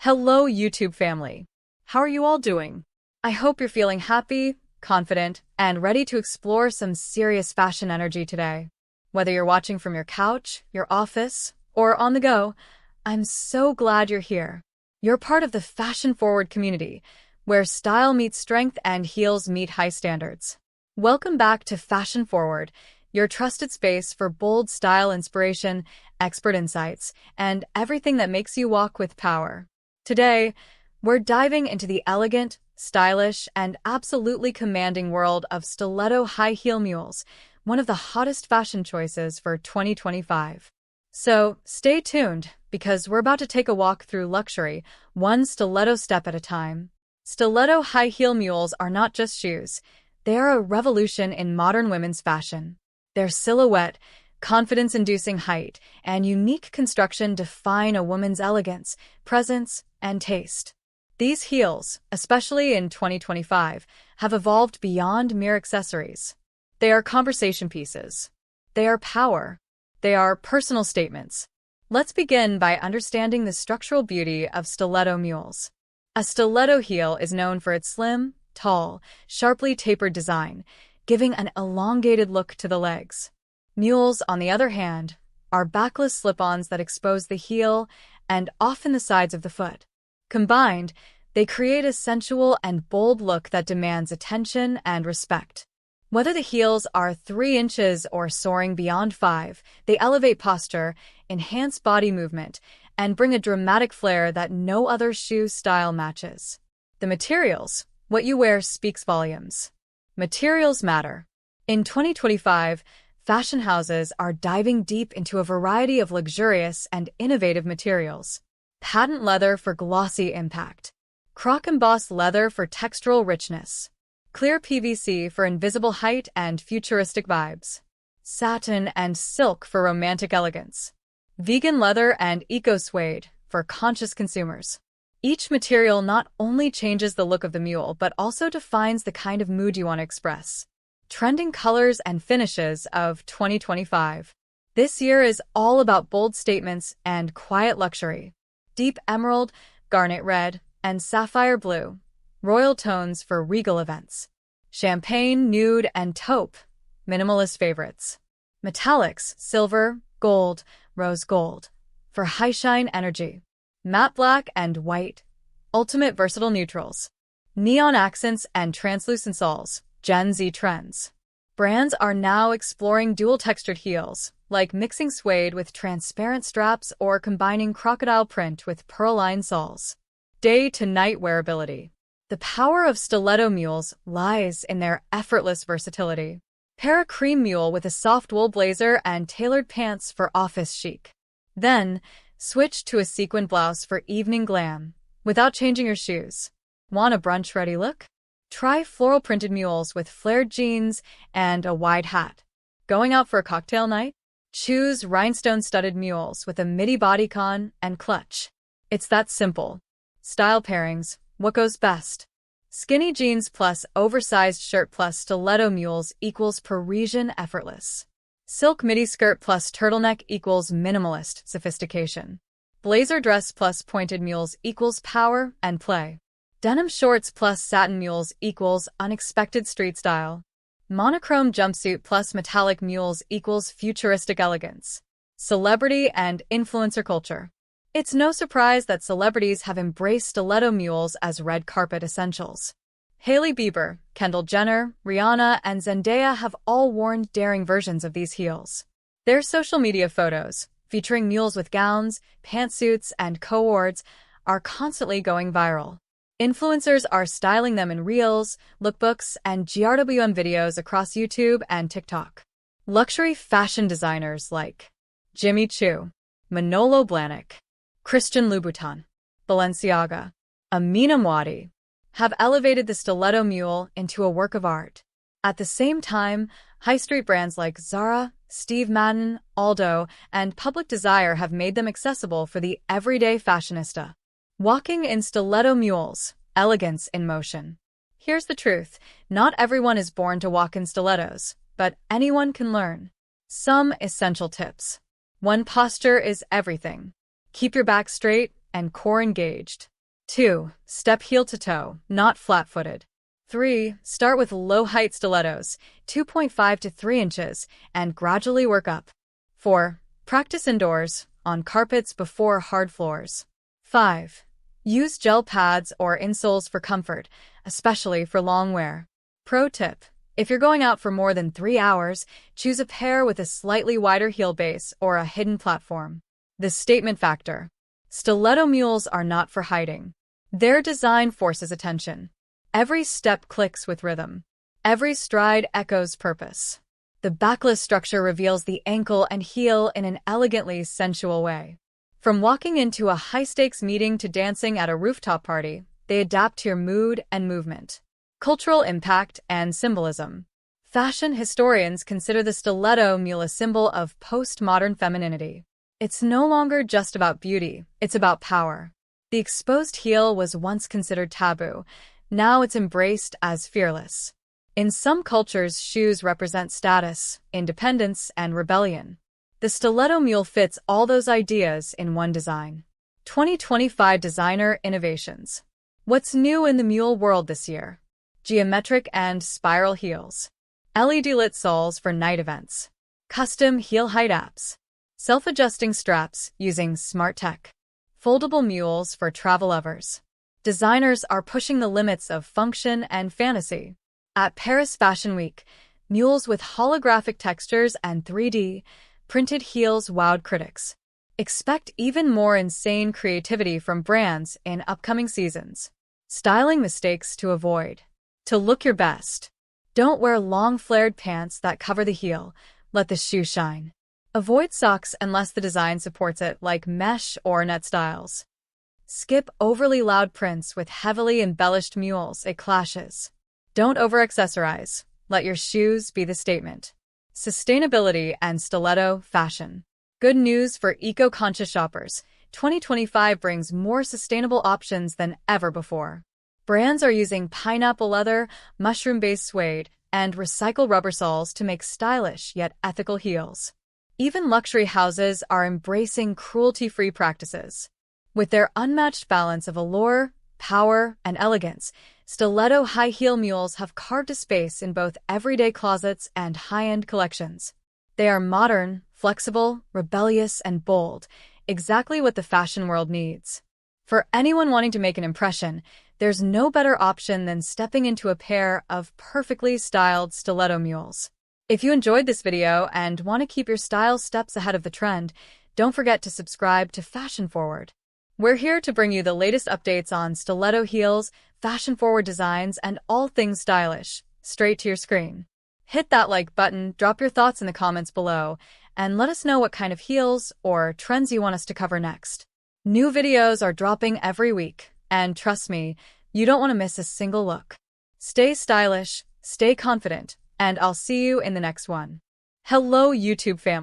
Hello, YouTube family. How are you all doing? I hope you're feeling happy, confident, and ready to explore some serious fashion energy today. Whether you're watching from your couch, your office, or on the go, I'm so glad you're here. You're part of the fashion-forward community, where style meets strength and heels meet high standards. Welcome back to Fashion Forward, your trusted space for bold style inspiration, expert insights, and everything that makes you walk with power. Today, we're diving into the elegant, stylish, and absolutely commanding world of stiletto high heel mules, one of the hottest fashion choices for 2025. So, stay tuned, because we're about to take a walk through luxury, one stiletto step at a time. Stiletto high heel mules are not just shoes, they are a revolution in modern women's fashion. Their silhouette, confidence-inducing height, and unique construction define a woman's elegance, presence, and taste. These heels, especially in 2025, have evolved beyond mere accessories. They are conversation pieces. They are power. They are personal statements. Let's begin by understanding the structural beauty of stiletto mules. A stiletto heel is known for its slim, tall, sharply tapered design, giving an elongated look to the legs. Mules, on the other hand, are backless slip-ons that expose the heel and often the sides of the foot. Combined, they create a sensual and bold look that demands attention and respect. Whether the heels are 3 inches or soaring beyond 5, they elevate posture, enhance body movement, and bring a dramatic flair that no other shoe style matches. The materials, what you wear speaks volumes. Materials matter. In 2025, fashion houses are diving deep into a variety of luxurious and innovative materials. Patent leather for glossy impact. Croc-embossed leather for textural richness. Clear PVC for invisible height and futuristic vibes. Satin and silk for romantic elegance. Vegan leather and eco-suede for conscious consumers. Each material not only changes the look of the mule, but also defines the kind of mood you want to express. Trending colors and finishes of 2025. This year is all about bold statements and quiet luxury. Deep emerald, garnet red, and sapphire blue. Royal tones for regal events. Champagne, nude, and taupe. Minimalist favorites. Metallics, silver, gold, rose gold. For high shine energy. Matte black and white. Ultimate versatile neutrals. Neon accents and translucent soles. Gen Z trends. Brands are now exploring dual-textured heels, like mixing suede with transparent straps or combining crocodile print with pearl-lined soles. Day-to-night wearability. The power of stiletto mules lies in their effortless versatility. Pair a cream mule with a soft wool blazer and tailored pants for office chic. Then, switch to a sequin blouse for evening glam, without changing your shoes. Want a brunch-ready look? Try floral printed mules with flared jeans and a wide hat. Going out for a cocktail night? Choose rhinestone-studded mules with a midi bodycon and clutch. It's that simple. Style pairings, what goes best? Skinny jeans plus oversized shirt plus stiletto mules equals Parisian effortless. Silk midi skirt plus turtleneck equals minimalist sophistication. Blazer dress plus pointed mules equals power and play. Denim shorts plus satin mules equals unexpected street style. Monochrome jumpsuit plus metallic mules equals futuristic elegance. Celebrity and influencer culture. It's no surprise that celebrities have embraced stiletto mules as red carpet essentials. Hailey Bieber, Kendall Jenner, Rihanna, and Zendaya have all worn daring versions of these heels. Their social media photos, featuring mules with gowns, pantsuits, and co-ords, are constantly going viral. Influencers are styling them in reels, lookbooks, and GRWM videos across YouTube and TikTok. Luxury fashion designers like Jimmy Choo, Manolo Blahnik, Christian Louboutin, Balenciaga, Amina Mwadi have elevated the stiletto mule into a work of art. At the same time, high street brands like Zara, Steve Madden, Aldo, and Public Desire have made them accessible for the everyday fashionista. Walking in stiletto mules, elegance in motion. Here's the truth, not everyone is born to walk in stilettos, but anyone can learn. Some essential tips. 1. Posture is everything. Keep your back straight and core engaged. 2. Step heel to toe, not flat-footed. 3. Start with low-height stilettos, 2.5 to 3 inches, and gradually work up. 4. Practice indoors, on carpets before hard floors. 5. Use gel pads or insoles for comfort, especially for long wear. Pro tip: if you're going out for more than 3 hours, choose a pair with a slightly wider heel base or a hidden platform. The statement factor: stiletto mules are not for hiding. Their design forces attention. Every step clicks with rhythm. Every stride echoes purpose. The backless structure reveals the ankle and heel in an elegantly sensual way. From walking into a high-stakes meeting to dancing at a rooftop party, they adapt to your mood and movement. Cultural impact and symbolism. Fashion historians consider the stiletto mule a symbol of postmodern femininity. It's no longer just about beauty, it's about power. The exposed heel was once considered taboo. Now it's embraced as fearless. In some cultures, shoes represent status, independence, and rebellion. The stiletto mule fits all those ideas in one design. 2025 Designer Innovations. What's new in the mule world this year? Geometric and spiral heels. LED lit soles for night events. Custom heel height apps. Self-adjusting straps using smart tech. Foldable mules for travel lovers. Designers are pushing the limits of function and fantasy. At Paris Fashion Week, mules with holographic textures and 3D printed heels wowed critics. Expect even more insane creativity from brands in upcoming seasons. Styling mistakes to avoid. To look your best, don't wear long flared pants that cover the heel. Let the shoe shine. Avoid socks unless the design supports it, like mesh or net styles. Skip overly loud prints with heavily embellished mules, it clashes. Don't over-accessorize. Let your shoes be the statement. Sustainability and stiletto fashion. Good news for eco-conscious shoppers. 2025 brings more sustainable options than ever before. Brands are using pineapple leather, mushroom-based suede, and recycled rubber soles to make stylish yet ethical heels. Even luxury houses are embracing cruelty-free practices. With their unmatched balance of allure, power, and elegance, stiletto high-heel mules have carved a space in both everyday closets and high-end collections. They are modern, flexible, rebellious, and bold, exactly what the fashion world needs. For anyone wanting to make an impression, there's no better option than stepping into a pair of perfectly styled stiletto mules. If you enjoyed this video and want to keep your style steps ahead of the trend, don't forget to subscribe to Fashion Forward. We're here to bring you the latest updates on stiletto heels, fashion-forward designs, and all things stylish, straight to your screen. Hit that like button, drop your thoughts in the comments below, and let us know what kind of heels or trends you want us to cover next. New videos are dropping every week, and trust me, you don't want to miss a single look. Stay stylish, stay confident, and I'll see you in the next one. Hello, YouTube family.